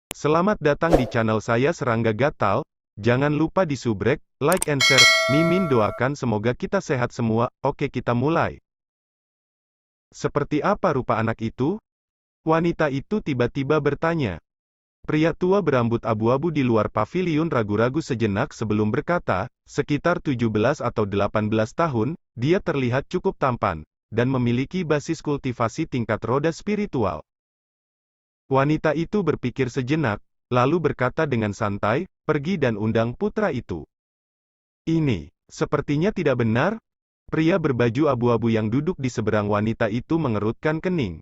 Selamat datang di channel saya Serangga Gatal. Jangan lupa di subrek, like and share. Mimin doakan semoga kita sehat semua. Oke, kita mulai. Seperti apa rupa anak itu? Wanita itu tiba-tiba bertanya. Pria tua berambut abu-abu di luar paviliun ragu-ragu sejenak sebelum berkata, sekitar 17 atau 18 tahun, dia terlihat cukup tampan, dan memiliki basis kultivasi tingkat roda spiritual. Wanita itu berpikir sejenak, lalu berkata dengan santai, pergi dan undang putra itu. Ini, sepertinya tidak benar. Pria berbaju abu-abu yang duduk di seberang wanita itu mengerutkan kening.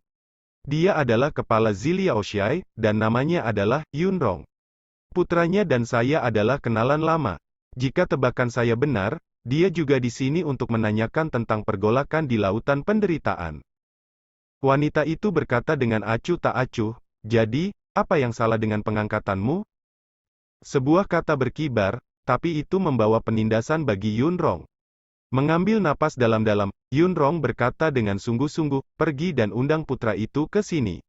Dia adalah kepala Zilia Oshai, dan namanya adalah Yunrong. Putranya dan saya adalah kenalan lama. Jika tebakan saya benar, dia juga di sini untuk menanyakan tentang pergolakan di lautan penderitaan. Wanita itu berkata dengan acuh tak acuh, jadi, apa yang salah dengan pengangkatanmu? Sebuah kata berkibar, tapi itu membawa penindasan bagi Yunrong. Mengambil napas dalam-dalam, Yunrong berkata dengan sungguh-sungguh, pergi dan undang putra itu ke sini.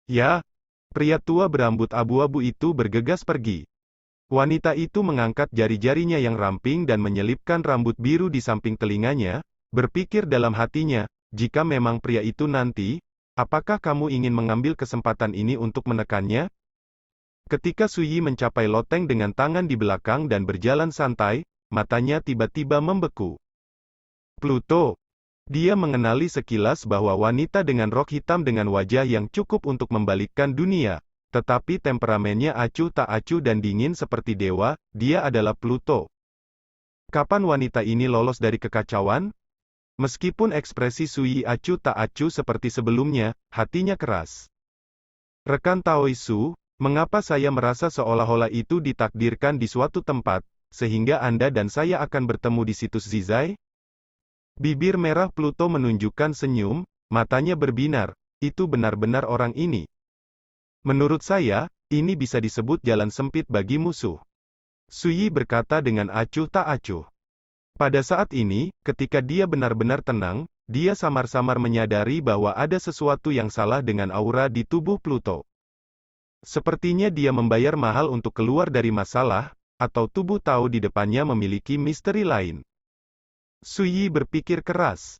Ya, pria tua berambut abu-abu itu bergegas pergi. Wanita itu mengangkat jari-jarinya yang ramping dan menyelipkan rambut biru di samping telinganya, berpikir dalam hatinya, jika memang pria itu nanti, apakah kamu ingin mengambil kesempatan ini untuk menekannya? Ketika Suyi mencapai loteng dengan tangan di belakang dan berjalan santai, matanya tiba-tiba membeku. Pluto. Dia mengenali sekilas bahwa wanita dengan rok hitam dengan wajah yang cukup untuk membalikkan dunia, tetapi temperamennya acuh tak acuh dan dingin seperti dewa, dia adalah Pluto. Kapan wanita ini lolos dari kekacauan? Meskipun ekspresi Suyi acuh tak acuh seperti sebelumnya, hatinya keras. Rekan Taoisu, mengapa saya merasa seolah-olah itu ditakdirkan di suatu tempat, sehingga Anda dan saya akan bertemu di situs Zizai? Bibir merah Pluto menunjukkan senyum, matanya berbinar, itu benar-benar orang ini. Menurut saya, ini bisa disebut jalan sempit bagi musuh. Suyi berkata dengan acuh tak acuh. Pada saat ini, ketika dia benar-benar tenang, dia samar-samar menyadari bahwa ada sesuatu yang salah dengan aura di tubuh Pluto. Sepertinya dia membayar mahal untuk keluar dari masalah, atau tubuh Tao di depannya memiliki misteri lain. Suyi berpikir keras.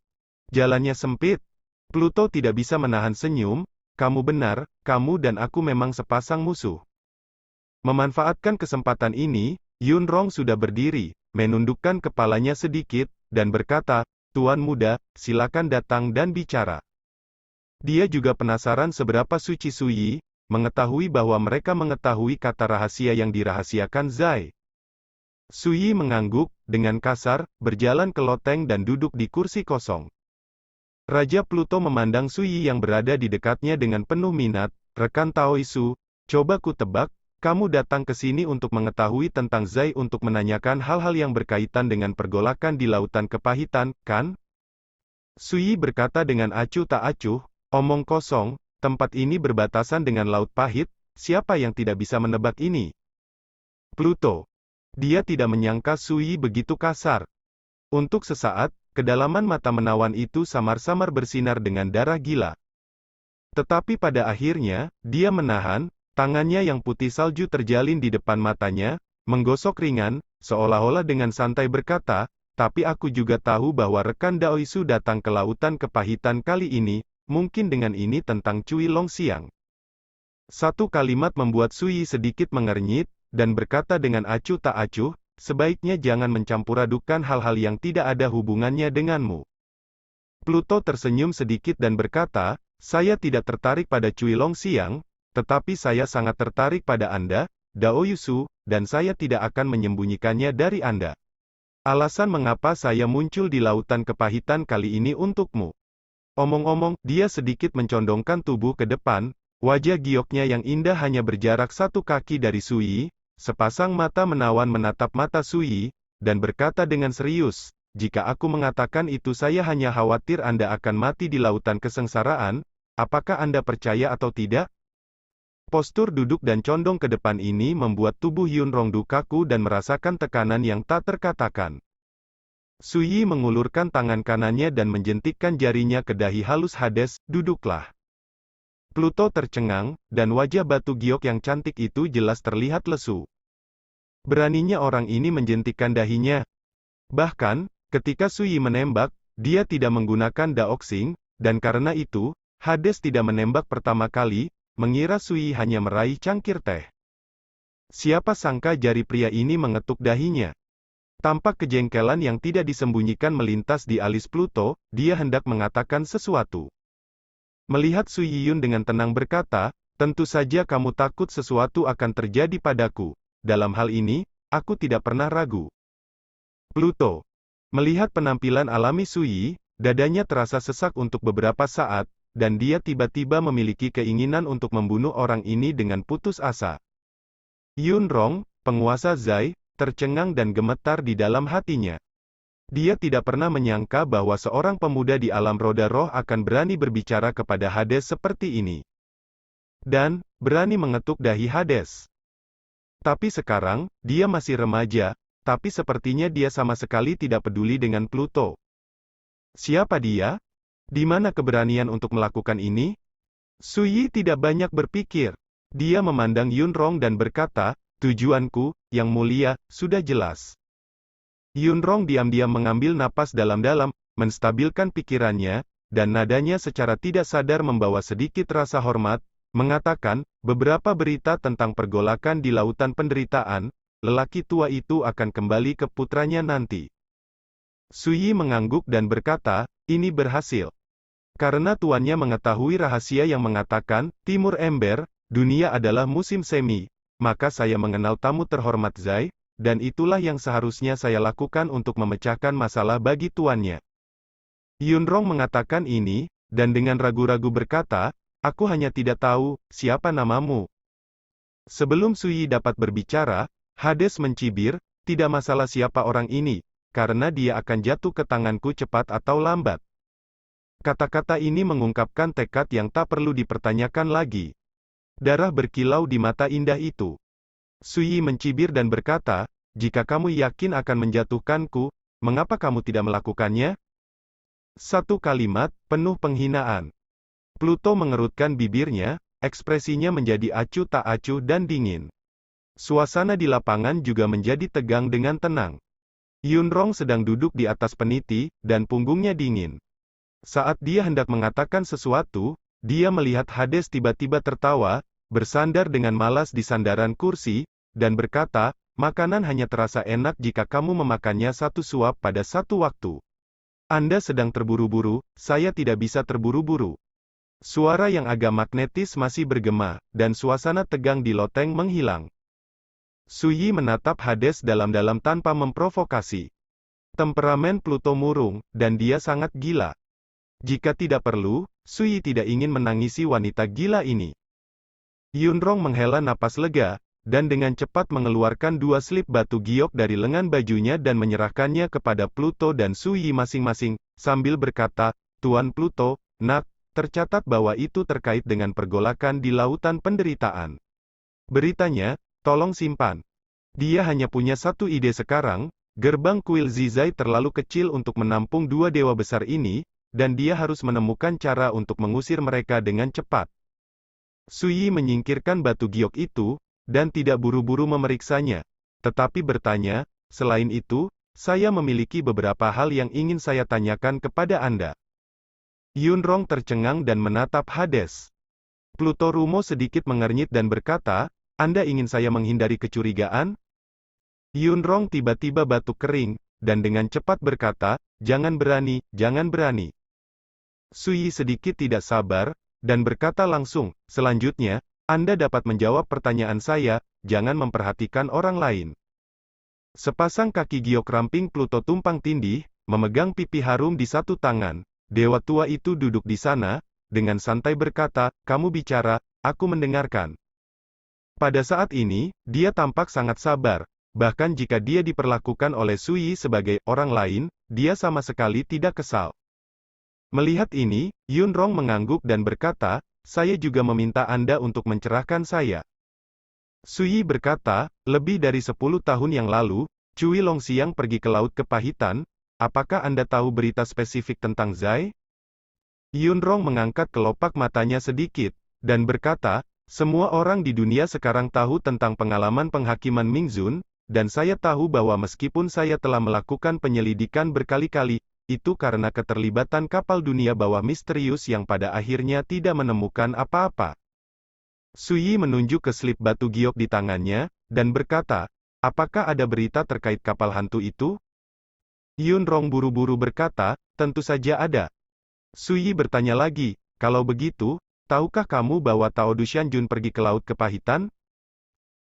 Jalannya sempit. Pluto tidak bisa menahan senyum, kamu benar, kamu dan aku memang sepasang musuh. Memanfaatkan kesempatan ini, Yunrong sudah berdiri, menundukkan kepalanya sedikit, dan berkata, Tuan muda, silakan datang dan bicara. Dia juga penasaran seberapa suci Suyi, mengetahui bahwa mereka mengetahui kata rahasia yang dirahasiakan Zai. Suyi mengangguk, dengan kasar, berjalan ke loteng dan duduk di kursi kosong. Raja Pluto memandang Suyi yang berada di dekatnya dengan penuh minat, rekan Taoisu, coba ku tebak, kamu datang ke sini untuk mengetahui tentang Zai untuk menanyakan hal-hal yang berkaitan dengan pergolakan di lautan kepahitan, kan? Suyi berkata dengan acuh tak acuh, omong kosong, tempat ini berbatasan dengan Laut Pahit, siapa yang tidak bisa menebak ini? Pluto. Dia tidak menyangka Suyi begitu kasar. Untuk sesaat, kedalaman mata menawan itu samar-samar bersinar dengan darah gila. Tetapi pada akhirnya, dia menahan, tangannya yang putih salju terjalin di depan matanya, menggosok ringan, seolah-olah dengan santai berkata, tapi aku juga tahu bahwa rekan Daoisu datang ke lautan kepahitan kali ini, mungkin dengan ini tentang Cui Longxiang. Satu kalimat membuat Suyi sedikit mengernyit, dan berkata dengan acuh tak acuh, sebaiknya jangan mencampuradukan hal-hal yang tidak ada hubungannya denganmu. Pluto tersenyum sedikit dan berkata, saya tidak tertarik pada Cui Longxiang, tetapi saya sangat tertarik pada Anda, Daoyusu, dan saya tidak akan menyembunyikannya dari Anda. Alasan mengapa saya muncul di lautan kepahitan kali ini untukmu. Omong-omong, dia sedikit mencondongkan tubuh ke depan, wajah gioknya yang indah hanya berjarak 1 kaki dari Suyi, sepasang mata menawan menatap mata Suyi, dan berkata dengan serius, jika aku mengatakan itu saya hanya khawatir Anda akan mati di lautan kesengsaraan, apakah Anda percaya atau tidak? Postur duduk dan condong ke depan ini membuat tubuh Yunrong kaku dan merasakan tekanan yang tak terkatakan. Suyi mengulurkan tangan kanannya dan menjentikkan jarinya ke dahi halus Hades, duduklah. Pluto tercengang, dan wajah batu giok yang cantik itu jelas terlihat lesu. Beraninya orang ini menjentikkan dahinya. Bahkan, ketika Sui menembak, dia tidak menggunakan daoxing, dan karena itu, Hades tidak menembak pertama kali, mengira Sui hanya meraih cangkir teh. Siapa sangka jari pria ini mengetuk dahinya. Tampak kejengkelan yang tidak disembunyikan melintas di alis Pluto, dia hendak mengatakan sesuatu. Melihat Sui Yun dengan tenang berkata, tentu saja kamu takut sesuatu akan terjadi padaku. Dalam hal ini, aku tidak pernah ragu. Pluto. Melihat penampilan alami Sui, dadanya terasa sesak untuk beberapa saat, dan dia tiba-tiba memiliki keinginan untuk membunuh orang ini dengan putus asa. Yun Rong, penguasa Zai, tercengang dan gemetar di dalam hatinya. Dia tidak pernah menyangka bahwa seorang pemuda di alam roda roh akan berani berbicara kepada Hades seperti ini. Dan, berani mengetuk dahi Hades. Tapi sekarang, dia masih remaja, tapi sepertinya dia sama sekali tidak peduli dengan Pluto. Siapa dia? Di mana keberanian untuk melakukan ini? Sui tidak banyak berpikir. Dia memandang Yun Rong dan berkata, tujuanku, yang mulia, sudah jelas. Yun Rong diam-diam mengambil napas dalam-dalam, menstabilkan pikirannya, dan nadanya secara tidak sadar membawa sedikit rasa hormat, mengatakan, beberapa berita tentang pergolakan di lautan penderitaan, lelaki tua itu akan kembali ke putranya nanti. Sui mengangguk dan berkata, ini berhasil. Karena tuannya mengetahui rahasia yang mengatakan, Timur Ember, dunia adalah musim semi, maka saya mengenal tamu terhormat Zai, dan itulah yang seharusnya saya lakukan untuk memecahkan masalah bagi tuannya. Yun Rong mengatakan ini, dan dengan ragu-ragu berkata, aku hanya tidak tahu, siapa namamu. Sebelum Sui dapat berbicara, Hades mencibir, tidak masalah siapa orang ini, karena dia akan jatuh ke tanganku cepat atau lambat. Kata-kata ini mengungkapkan tekad yang tak perlu dipertanyakan lagi. Darah berkilau di mata indah itu. Sui mencibir dan berkata, jika kamu yakin akan menjatuhkanku, mengapa kamu tidak melakukannya? Satu kalimat, penuh penghinaan. Pluto mengerutkan bibirnya, ekspresinya menjadi acuh tak acuh dan dingin. Suasana di lapangan juga menjadi tegang dengan tenang. Yun Rong sedang duduk di atas peniti, dan punggungnya dingin. Saat dia hendak mengatakan sesuatu, dia melihat Hades tiba-tiba tertawa, bersandar dengan malas di sandaran kursi, dan berkata, makanan hanya terasa enak jika kamu memakannya satu suap pada satu waktu. Anda sedang terburu-buru, saya tidak bisa terburu-buru. Suara yang agak magnetis masih bergema, dan suasana tegang di loteng menghilang. Sui menatap Hades dalam-dalam tanpa memprovokasi. Temperamen Pluto murung, dan dia sangat gila. Jika tidak perlu, Sui tidak ingin menangisi wanita gila ini. Yun Rong menghela napas lega, dan dengan cepat mengeluarkan dua slip batu giok dari lengan bajunya dan menyerahkannya kepada Pluto dan Sui masing-masing, sambil berkata, Tuan Pluto, nak, tercatat bahwa itu terkait dengan pergolakan di lautan penderitaan. Beritanya, tolong simpan. Dia hanya punya satu ide sekarang, gerbang kuil Zizai terlalu kecil untuk menampung dua dewa besar ini, dan dia harus menemukan cara untuk mengusir mereka dengan cepat. Sui menyingkirkan batu giok itu, dan tidak buru-buru memeriksanya, tetapi bertanya, selain itu, saya memiliki beberapa hal yang ingin saya tanyakan kepada Anda. Yun Rong tercengang dan menatap Hades. Pluto Rumo sedikit mengernyit dan berkata, Anda ingin saya menghindari kecurigaan? Yun Rong tiba-tiba batuk kering, dan dengan cepat berkata, jangan berani, jangan berani. Sui sedikit tidak sabar, dan berkata langsung, selanjutnya, Anda dapat menjawab pertanyaan saya, jangan memperhatikan orang lain. Sepasang kaki giok ramping Pluto tumpang tindih, memegang pipi harum di satu tangan. Dewa tua itu duduk di sana, dengan santai berkata, kamu bicara, aku mendengarkan. Pada saat ini, dia tampak sangat sabar, bahkan jika dia diperlakukan oleh Sui sebagai orang lain, dia sama sekali tidak kesal. Melihat ini, Yun Rong mengangguk dan berkata, saya juga meminta Anda untuk mencerahkan saya. Sui berkata, lebih dari 10 tahun yang lalu, Cui Longxiang pergi ke Laut Kepahitan, apakah Anda tahu berita spesifik tentang Zai? Yun Rong mengangkat kelopak matanya sedikit, dan berkata, semua orang di dunia sekarang tahu tentang pengalaman penghakiman Ming Zun, dan saya tahu bahwa meskipun saya telah melakukan penyelidikan berkali-kali, itu karena keterlibatan kapal dunia bawah misterius yang pada akhirnya tidak menemukan apa-apa. Suyi menunjuk ke slip batu giok di tangannya, dan berkata, apakah ada berita terkait kapal hantu itu? Yunrong buru-buru berkata, tentu saja ada. Suyi bertanya lagi, kalau begitu, tahukah kamu bahwa Tao Dushanjun pergi ke Laut Kepahitan?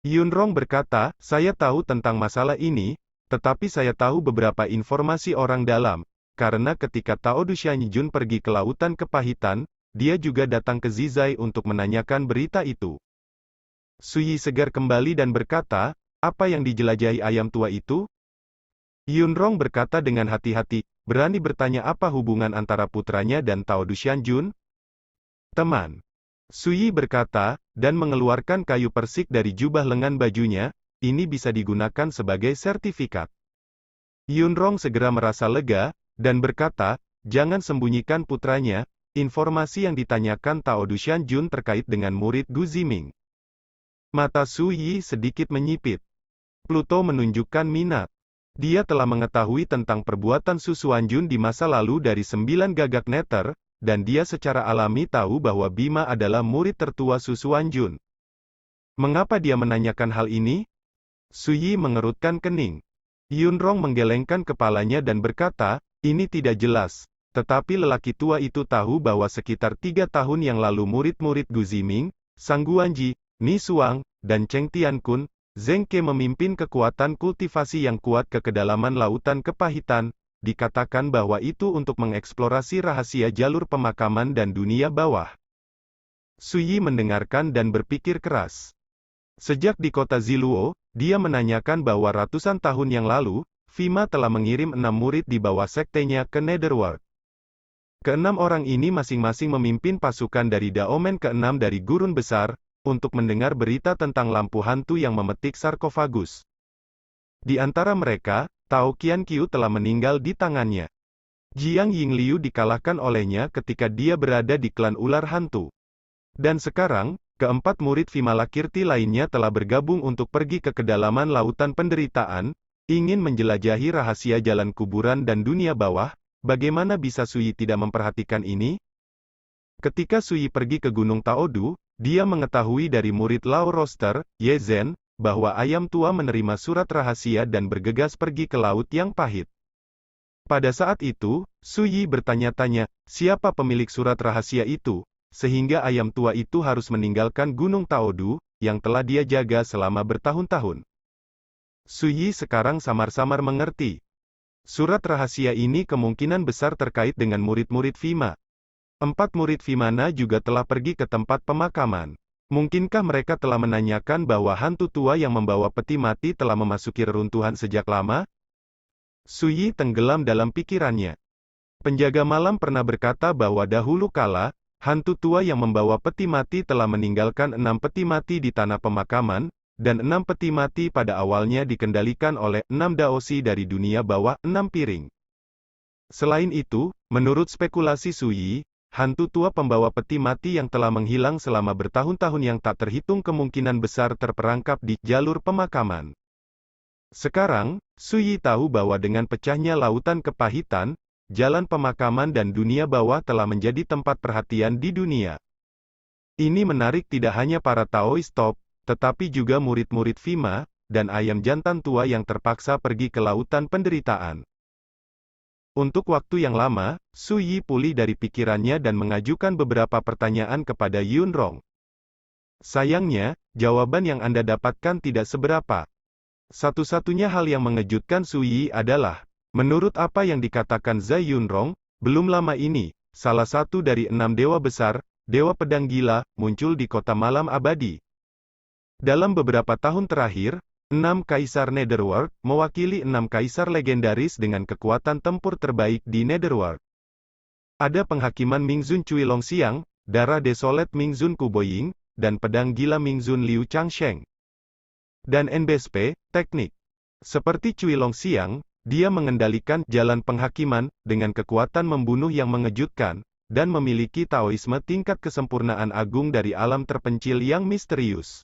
Yunrong berkata, saya tahu tentang masalah ini, tetapi saya tahu beberapa informasi orang dalam, karena ketika Tao Dushanjun pergi ke Lautan Kepahitan, dia juga datang ke Zizai untuk menanyakan berita itu. Suyi segar kembali dan berkata, apa yang dijelajahi ayam tua itu? Yunrong berkata dengan hati-hati, berani bertanya apa hubungan antara putranya dan Tao Dushanjun? Teman. Suyi berkata, dan mengeluarkan kayu persik dari jubah lengan bajunya, ini bisa digunakan sebagai sertifikat. Yunrong segera merasa lega, dan berkata, jangan sembunyikan putranya, informasi yang ditanyakan Tao Dushanjun terkait dengan murid Gu Ziming. Mata Suyi sedikit menyipit. Pluto menunjukkan minat. Dia telah mengetahui tentang perbuatan Su Xuanjun di masa lalu dari 9 gagak neter, dan dia secara alami tahu bahwa Bima adalah murid tertua Su Xuanjun. Mengapa dia menanyakan hal ini? Suyi mengerutkan kening. Yunrong menggelengkan kepalanya dan berkata, ini tidak jelas, tetapi lelaki tua itu tahu bahwa sekitar 3 tahun yang lalu murid-murid Gu Ziming, Sang Guanji, Ni Suang, dan Cheng Tiankun, Zheng Ke memimpin kekuatan kultivasi yang kuat ke kedalaman Lautan Kepahitan, dikatakan bahwa itu untuk mengeksplorasi rahasia jalur pemakaman dan dunia bawah. Suyi mendengarkan dan berpikir keras. Sejak di kota Ziluo, dia menanyakan bahwa ratusan tahun yang lalu, Fima telah mengirim 6 murid di bawah sektenya ke Netherworld. Keenam orang ini masing-masing memimpin pasukan dari Daomen ke-6 dari Gurun Besar, untuk mendengar berita tentang lampu hantu yang memetik sarkofagus. Di antara mereka, Tao Qianqiu telah meninggal di tangannya. Jiang Yingliu dikalahkan olehnya ketika dia berada di klan ular hantu. Dan sekarang, keempat murid Vimalakirti lainnya telah bergabung untuk pergi ke kedalaman lautan penderitaan, ingin menjelajahi rahasia jalan kuburan dan dunia bawah. Bagaimana bisa Suyi tidak memperhatikan ini? Ketika Suyi pergi ke Gunung Taodu, dia mengetahui dari murid Lao Roster, Ye Zhen, bahwa ayam tua menerima surat rahasia dan bergegas pergi ke Laut yang Pahit. Pada saat itu, Suyi bertanya-tanya, siapa pemilik surat rahasia itu, sehingga ayam tua itu harus meninggalkan Gunung Taodu, yang telah dia jaga selama bertahun-tahun. Suyi sekarang samar-samar mengerti. Surat rahasia ini kemungkinan besar terkait dengan murid-murid Vima. 4 murid Vimana juga telah pergi ke tempat pemakaman. Mungkinkah mereka telah menanyakan bahwa hantu tua yang membawa peti mati telah memasuki reruntuhan sejak lama? Suyi tenggelam dalam pikirannya. Penjaga malam pernah berkata bahwa dahulu kala, hantu tua yang membawa peti mati telah meninggalkan 6 peti mati di tanah pemakaman, dan 6 peti mati pada awalnya dikendalikan oleh 6 daosi dari dunia bawah 6 piring. Selain itu, menurut spekulasi Suyi, hantu tua pembawa peti mati yang telah menghilang selama bertahun-tahun yang tak terhitung kemungkinan besar terperangkap di jalur pemakaman. Sekarang, Suyi tahu bahwa dengan pecahnya Lautan Kepahitan, jalan pemakaman dan dunia bawah telah menjadi tempat perhatian di dunia. Ini menarik tidak hanya para Taoist top, tetapi juga murid-murid Vima, dan ayam jantan tua yang terpaksa pergi ke lautan penderitaan. Untuk waktu yang lama, Suyi pulih dari pikirannya dan mengajukan beberapa pertanyaan kepada Yunrong. Sayangnya, jawaban yang Anda dapatkan tidak seberapa. Satu-satunya hal yang mengejutkan Suyi adalah, menurut apa yang dikatakan Zai Yunrong, belum lama ini, salah satu dari 6 dewa besar, Dewa Pedang Gila, muncul di kota malam abadi. Dalam beberapa tahun terakhir, 6 Kaisar Netherworld, mewakili 6 Kaisar legendaris dengan kekuatan tempur terbaik di Netherworld. Ada penghakiman Mingzun Cui Longxiang, darah desolet Mingzun Kuboying, dan pedang gila Mingzun Liu Changsheng. Dan NBSP, teknik. Seperti Cui Longxiang, dia mengendalikan jalan penghakiman, dengan kekuatan membunuh yang mengejutkan, dan memiliki Taoisme tingkat kesempurnaan agung dari alam terpencil yang misterius.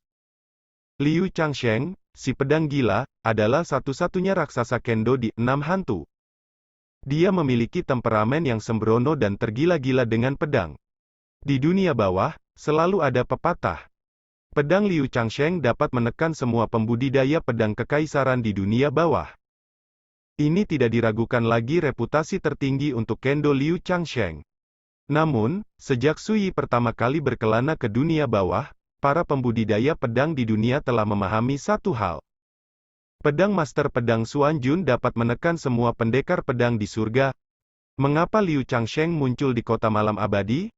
Liu Changsheng, si pedang gila, adalah satu-satunya raksasa kendo di enam hantu. Dia memiliki temperamen yang sembrono dan tergila-gila dengan pedang. Di dunia bawah, selalu ada pepatah. Pedang Liu Changsheng dapat menekan semua pembudidaya pedang kekaisaran di dunia bawah. Ini tidak diragukan lagi reputasi tertinggi untuk kendo Liu Changsheng. Namun, sejak Sui pertama kali berkelana ke dunia bawah, para pembudidaya pedang di dunia telah memahami satu hal. Pedang Master Pedang Xuanjun dapat menekan semua pendekar pedang di surga. Mengapa Liu Changsheng muncul di kota malam abadi?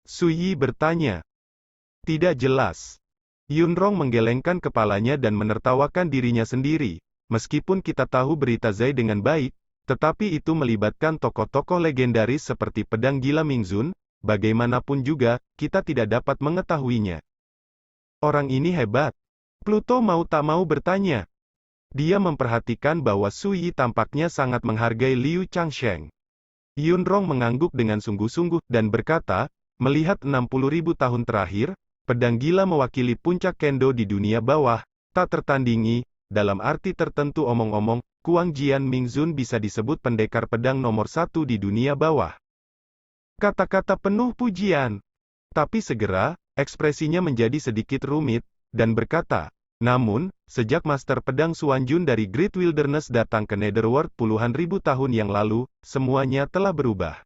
Sui bertanya. Tidak jelas. Yunrong menggelengkan kepalanya dan menertawakan dirinya sendiri. Meskipun kita tahu berita Zai dengan baik, tetapi itu melibatkan tokoh-tokoh legendaris seperti pedang gila Mingzun, bagaimanapun juga, kita tidak dapat mengetahuinya. Orang ini hebat. Pluto mau tak mau bertanya. Dia memperhatikan bahwa Sui tampaknya sangat menghargai Liu Changsheng. Yunrong mengangguk dengan sungguh-sungguh, dan berkata, melihat 60.000 tahun terakhir, pedang gila mewakili puncak kendo di dunia bawah, tak tertandingi. Dalam arti tertentu omong-omong, Kuang Jian Mingzun bisa disebut pendekar pedang nomor satu di dunia bawah. Kata-kata penuh pujian. Tapi segera, ekspresinya menjadi sedikit rumit, dan berkata, namun, sejak Master Pedang Xuanjun dari Great Wilderness datang ke Netherworld puluhan ribu tahun yang lalu, semuanya telah berubah.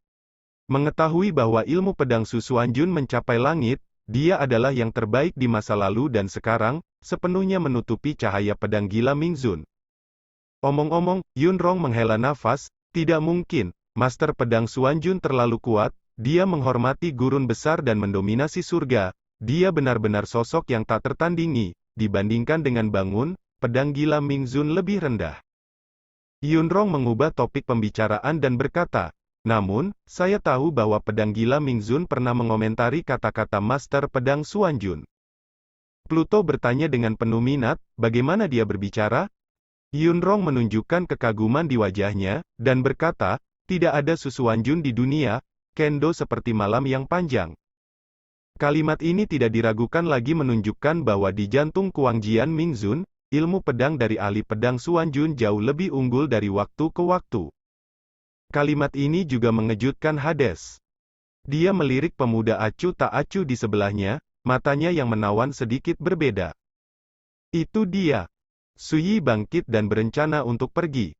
Mengetahui bahwa ilmu pedang Xuanjun mencapai langit, dia adalah yang terbaik di masa lalu dan sekarang, sepenuhnya menutupi cahaya pedang gila Mingzun. Omong-omong, Yunrong menghela nafas, tidak mungkin, Master Pedang Xuanjun terlalu kuat, dia menghormati gurun besar dan mendominasi surga, dia benar-benar sosok yang tak tertandingi, dibandingkan dengan Bangun, pedang gila Mingzun lebih rendah. Yunrong mengubah topik pembicaraan dan berkata, namun, saya tahu bahwa pedang gila Mingzun pernah mengomentari kata-kata Master Pedang Xuanjun. Pluto bertanya dengan penuh minat, bagaimana dia berbicara? Yunrong menunjukkan kekaguman di wajahnya, dan berkata, tidak ada Xuanjun di dunia, kendo seperti malam yang panjang. Kalimat ini tidak diragukan lagi menunjukkan bahwa di jantung Kuang Jian Mingzun, ilmu pedang dari ahli pedang Xuanjun jauh lebih unggul dari waktu ke waktu. Kalimat ini juga mengejutkan Hades. Dia melirik pemuda acuh tak acuh di sebelahnya, matanya yang menawan sedikit berbeda. Itu dia. Sui bangkit dan berencana untuk pergi.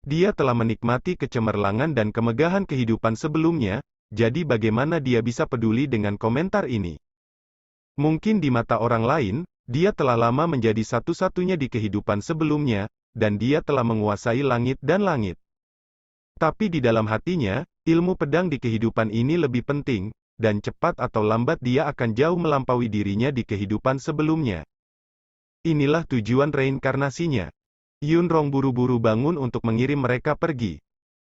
Dia telah menikmati kecemerlangan dan kemegahan kehidupan sebelumnya, jadi bagaimana dia bisa peduli dengan komentar ini? Mungkin di mata orang lain, dia telah lama menjadi satu-satunya di kehidupan sebelumnya, dan dia telah menguasai langit dan langit. Tapi di dalam hatinya, ilmu pedang di kehidupan ini lebih penting, dan cepat atau lambat dia akan jauh melampaui dirinya di kehidupan sebelumnya. Inilah tujuan reinkarnasinya. Yunrong buru-buru bangun untuk mengirim mereka pergi.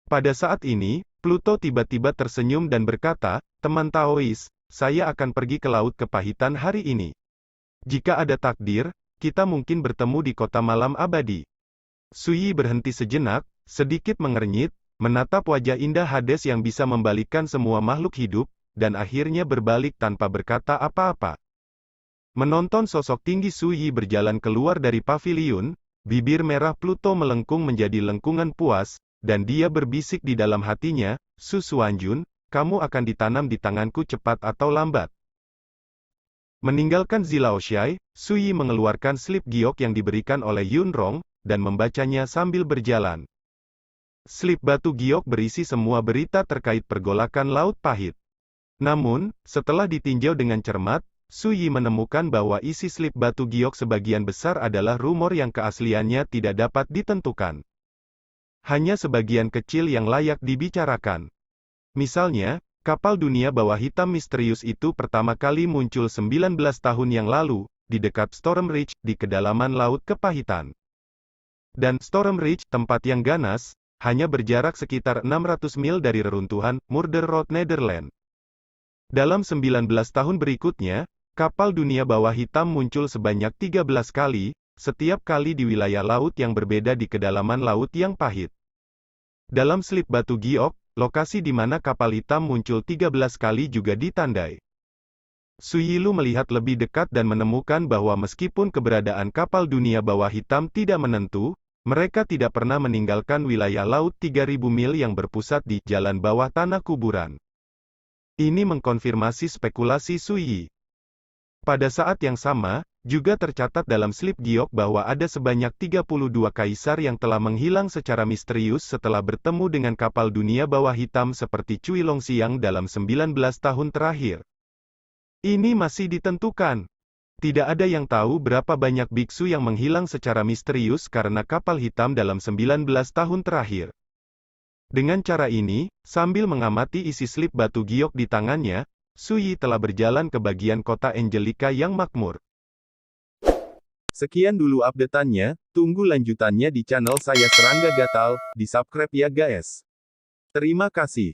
Pada saat ini, Pluto tiba-tiba tersenyum dan berkata, teman Taois, saya akan pergi ke Laut Kepahitan hari ini. Jika ada takdir, kita mungkin bertemu di kota malam abadi. Sui berhenti sejenak, sedikit mengernyit, menatap wajah indah Hades yang bisa membalikkan semua makhluk hidup, dan akhirnya berbalik tanpa berkata apa-apa. Menonton sosok tinggi Sui berjalan keluar dari paviliun, bibir merah Pluto melengkung menjadi lengkungan puas, dan dia berbisik di dalam hatinya, Xuanjun, kamu akan ditanam di tanganku cepat atau lambat. Meninggalkan Zilaoxiai, Sui mengeluarkan slip giok yang diberikan oleh Yunrong, dan membacanya sambil berjalan. Slip batu giok berisi semua berita terkait pergolakan Laut Pahit. Namun, setelah ditinjau dengan cermat, Sui menemukan bahwa isi slip batu giok sebagian besar adalah rumor yang keasliannya tidak dapat ditentukan. Hanya sebagian kecil yang layak dibicarakan. Misalnya, kapal dunia bawah hitam misterius itu pertama kali muncul 19 tahun yang lalu, di dekat Storm Ridge, di kedalaman Laut Kepahitan. Dan Storm Ridge, tempat yang ganas, hanya berjarak sekitar 600 mil dari reruntuhan Murder Road Netherland. Dalam 19 tahun berikutnya, kapal dunia bawah hitam muncul sebanyak 13 kali, setiap kali di wilayah laut yang berbeda di kedalaman laut yang pahit. Dalam slip batu giok, lokasi di mana kapal hitam muncul 13 kali juga ditandai. Su Yilu melihat lebih dekat dan menemukan bahwa meskipun keberadaan kapal dunia bawah hitam tidak menentu, mereka tidak pernah meninggalkan wilayah laut 3000 mil yang berpusat di jalan bawah tanah kuburan. Ini mengkonfirmasi spekulasi Su Yi. Pada saat yang sama, juga tercatat dalam slip giok bahwa ada sebanyak 32 kaisar yang telah menghilang secara misterius setelah bertemu dengan kapal dunia bawah hitam seperti Cui Longxiang dalam 19 tahun terakhir. Ini masih ditentukan. Tidak ada yang tahu berapa banyak biksu yang menghilang secara misterius karena kapal hitam dalam 19 tahun terakhir. Dengan cara ini, sambil mengamati isi slip batu giok di tangannya, Su Yi telah berjalan ke bagian kota Angelica yang makmur. Sekian dulu update-annya, tunggu lanjutannya di channel saya Serangga Gatal, di subscribe ya guys. Terima kasih.